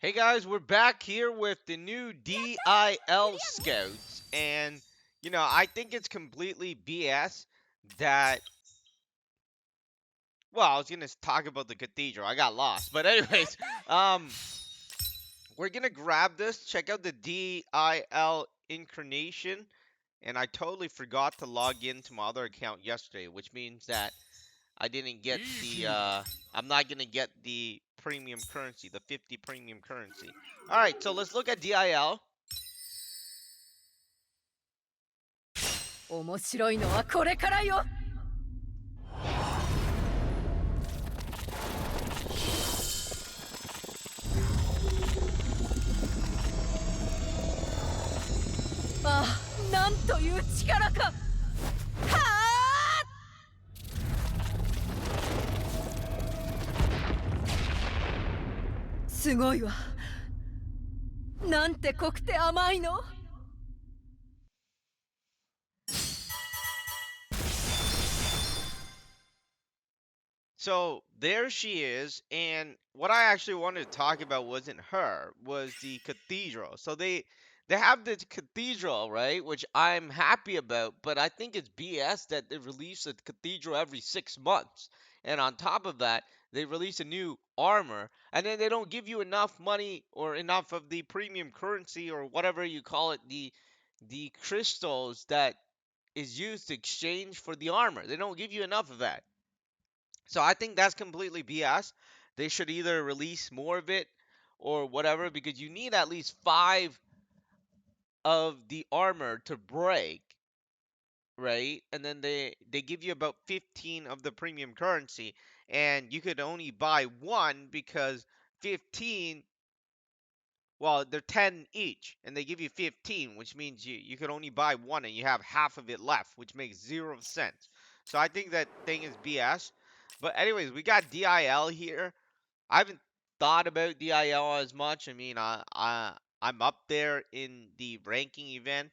Hey guys, we're back here with the new D.I.L scouts, and I think it's completely BS that. Well, I was gonna talk about the cathedral. I got lost, but anyways, um, we're gonna grab this. Check out the D.I.L incarnation, and I totally forgot to log into my other account yesterday, which means that I didn't get the. I'm not gonna get the premium currency, the 50 premium currency. All right, so let's look at D.I.L. 面白いのはこれからよ。ああ、なんという力か。はあ。すごいわ。なんて濃くて甘いの。So there she is, and what I actually wanted to talk about wasn't her, was the cathedral. So they have the cathedral, right, which I'm happy about, but I think it's BS that they release a cathedral every 6 months, and on top of that, they release a new armor, and then they don't give you enough money or enough of the premium currency or whatever you call it, the crystals that is used to exchange for the armor. They don't give you enough of that. So I think that's completely BS. They should either release more of it or whatever because you need at least 5 of the armor to break, right? And then they give you about 15 of the premium currency and you could only buy one because 15, well, they're 10 each and they give you 15, which means you could only buy one and you have half of it left, which makes 0 sense. So I think that thing is BS. But anyways, we got DIL here. I haven't thought about D.I.L as much. I mean, I'm up there in the ranking event,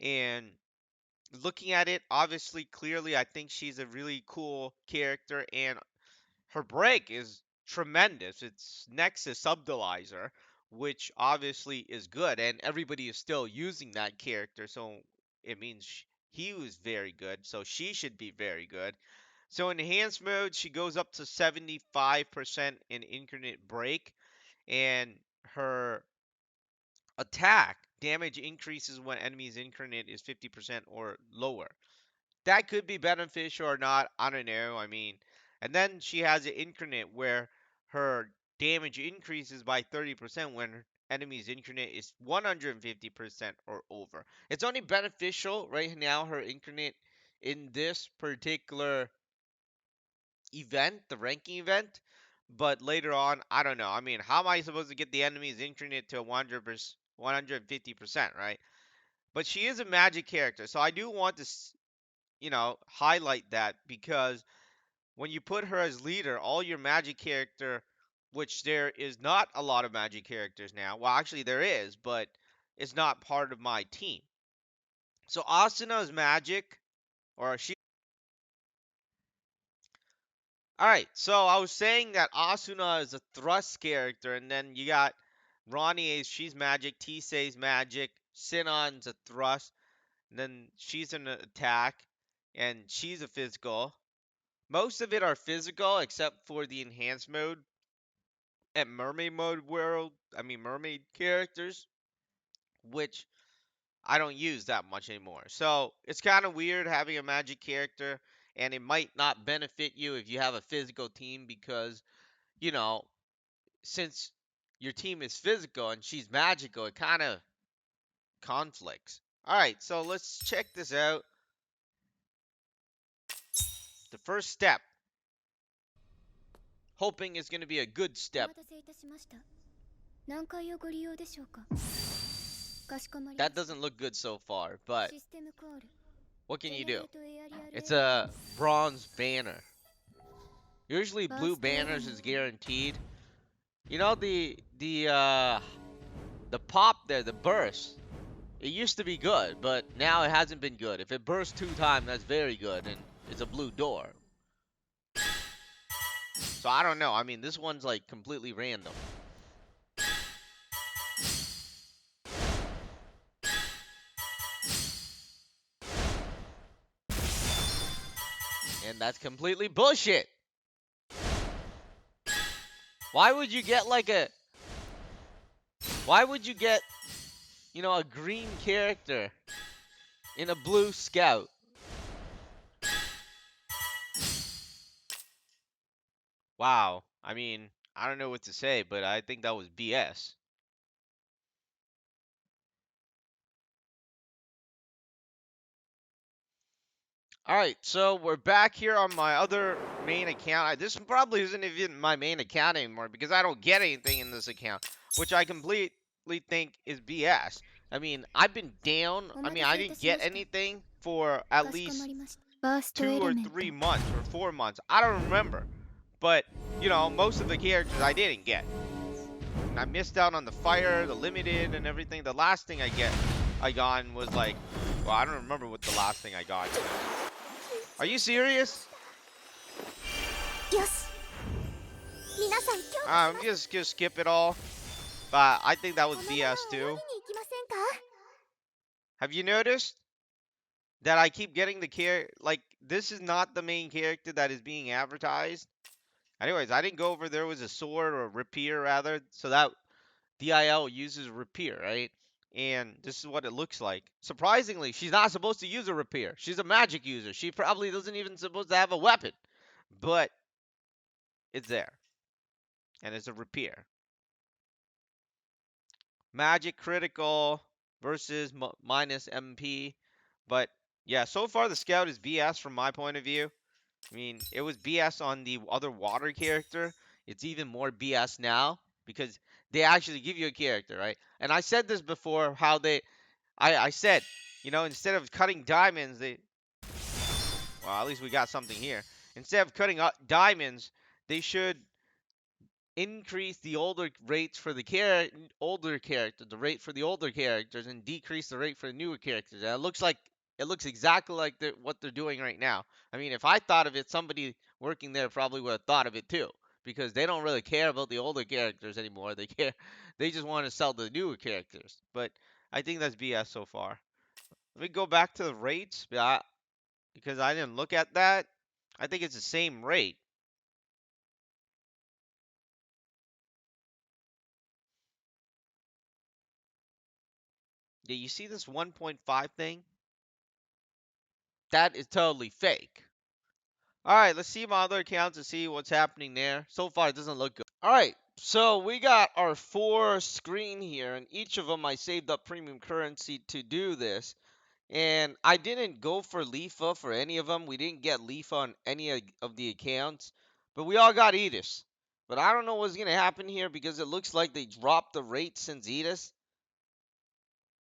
and looking at it, obviously, clearly, I think she's a really cool character, and her break is tremendous. It's next to Subdelizer, which obviously is good, and everybody is still using that character, so it means he was very good, so she should be very good. So in enhanced mode, she goes up to 75% in incarnate break, and her attack damage increases when enemy's incarnate is 50% or lower. That could be beneficial or not, I don't know. I mean, and then she has an incarnate where her damage increases by 30% when her enemy's incarnate is 150% or over. It's only beneficial right now, her incarnate, in this particular event, the ranking event. But later on, I don't know. I mean, how am I supposed to get the enemy's incarnate to 100%, 150%, right? But she is a magic character, so I do want to, highlight that because when you put her as leader, all your magic character, which there is not a lot of magic characters now. Well, actually there is, but it's not part of my team. So Asuna is magic, or she. All right, so I was saying that Asuna is a thrust character, and then you got Ronnie, she's magic, Tisei's magic, Sinon's a thrust, and then she's an attack, and she's a physical. Most of it are physical, except for the enhanced mode and mermaid mode world. I mean, mermaid characters, which I don't use that much anymore. So it's kind of weird having a magic character, and it might not benefit you if you have a physical team because you know since your team is physical and she's magical, it kind of conflicts. All right, so let's check this out. The first step, hoping is going to be a good お step. 待たせいたしました。何階をご利用でしょうか。かしこまりま That した。 doesn't look good so far, but システムコール。 what can you do? ジェネレートエアリアル It's エア a bronze banner. Usually バー blue ストエア banners の is guaranteed. You know the pop there, the burst. It used to be good, but now it hasn't been good. If it bursts 2 times, that's very good, and it's a blue door. So I don't know. I mean, this one's like completely random. And that's completely bullshit. Why would you get like a... Why would you get, a green character in a blue scout? Wow. I mean, I don't know what to say, but I think that was BS. Alright, so we're back here on my other main account. This probably isn't even my main account anymore because I don't get anything in this account, which I completely think is BS. I mean, I've been down. I mean, I didn't get anything for at least ファーストエ 2 or レメント 3 months or 4 months. I don't remember. But, most of the characters I didn't get. And I missed out on the fire, the limited, and everything. The last thing I got was like, well, I don't remember what the last thing I got was. Are you serious? よし皆さん今日 I'm just gonna skip it all. But I think that was このまま BS 泳ぎに too. 行きませんか Have you noticed that I keep getting the like this is not the main character that is being advertised? Anyways, I didn't go over there was a sword or a rapier rather, so that D.I.L uses rapier, right? And this is what it looks like. Surprisingly, she's not supposed to use a rapier. She's a magic user. She probably doesn't even supposed to have a weapon. But it's there. And it's a rapier. Magic critical versus minus MP. But yeah, so far the scout is BS from my point of view. I mean, it was BS on the other water character. It's even more BS now because they actually give you a character, right? And I said this before how I said, instead of cutting diamonds, well, at least we got something here. Instead of cutting diamonds, they should increase the older rates for the older character, the rate for the older characters, and decrease the rate for the newer characters. And it looks exactly like what they're doing right now. I mean, if I thought of it, somebody working there probably would have thought of it too, because they don't really care about the older characters anymore. They just want to sell the newer characters. But I think that's BS so far. Let me go back to the rates, because I didn't look at that. I think it's the same rate. Yeah, you see this 1.5 thing? That is totally fake. Alright, let's see my other accounts and see what's happening there. So far, it doesn't look good. Alright, so we got our 4 screen here, and each of them I saved up premium currency to do this. And I didn't go for Lifa for any of them. We didn't get Lifa on any of the accounts. But we all got Edis. But I don't know what's going to happen here because it looks like they dropped the rate since Edis.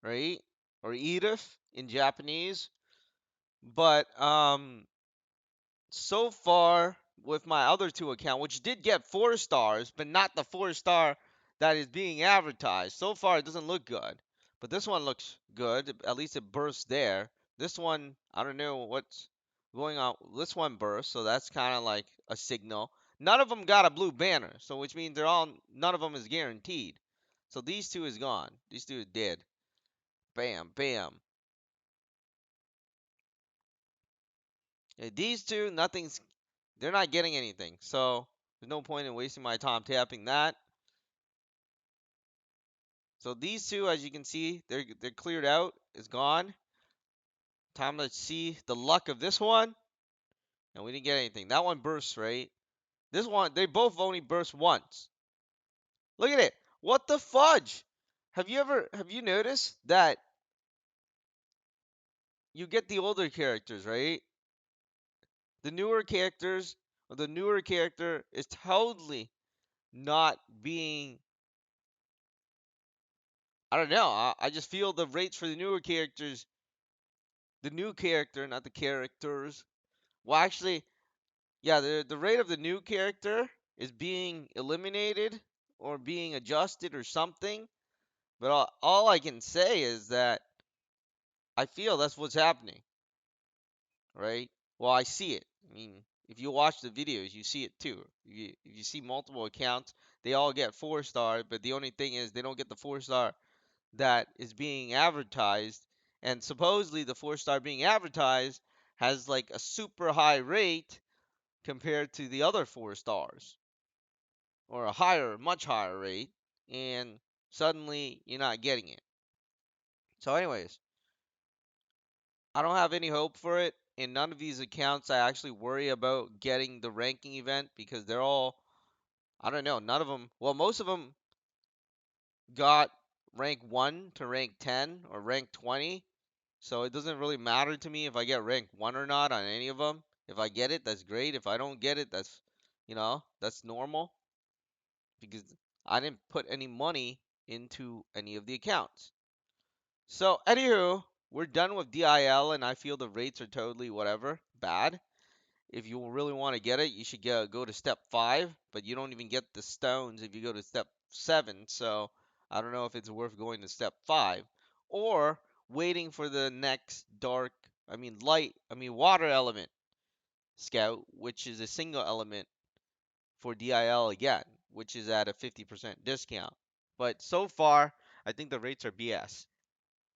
Right? Or Edith in Japanese. But, so far with my other 2 account, which did get 4 stars, but not the 4-star that is being advertised. So far, it doesn't look good. But this one looks good. At least it bursts there. This one, I don't know what's going on. This one burst, so that's kind of like a signal. None of them got a blue banner, so which means none of them is guaranteed. So these 2 is gone. These 2 is dead. Bam, bam. Yeah, these 2, they're not getting anything. So there's no point in wasting my time tapping that. So these 2, as you can see, they're cleared out. It's gone. Time to see the luck of this one. And we didn't get anything. That one bursts, right? This one, they both only burst once. Look at it. What the fudge? Have you noticed that you get the older characters, right? The newer characters, or the newer character is totally not being, I don't know. I just feel the rates for the newer characters, the new character, not the characters. Well, actually, yeah, the rate of the new character is being eliminated or being adjusted or something. But all I can say is that I feel that's what's happening, right? Well, I see it. I mean, if you watch the videos, you see it too. If you see multiple accounts, they all get 4-star, but the only thing is they don't get the 4-star that is being advertised. And supposedly the 4-star being advertised has like a super high rate compared to the other 4 stars, or a higher, much higher rate, and suddenly you're not getting it. So, anyways, I don't have any hope for it. In none of these accounts, I actually worry about getting the ranking event because they're all, I don't know, none of them, well, most of them got rank 1 to rank 10 or rank 20. So it doesn't really matter to me if I get rank 1 or not on any of them. If I get it, that's great. If I don't get it, that's normal because I didn't put any money into any of the accounts. So, anywho, we're done with D.I.L, and I feel the rates are totally whatever, bad. If you really want to get it, you should go to step 5, but you don't even get the stones if you go to step 7. So, I don't know if it's worth going to step 5 or waiting for the next water element scout, which is a single element for D.I.L again, which is at a 50% discount. But so far, I think the rates are BS.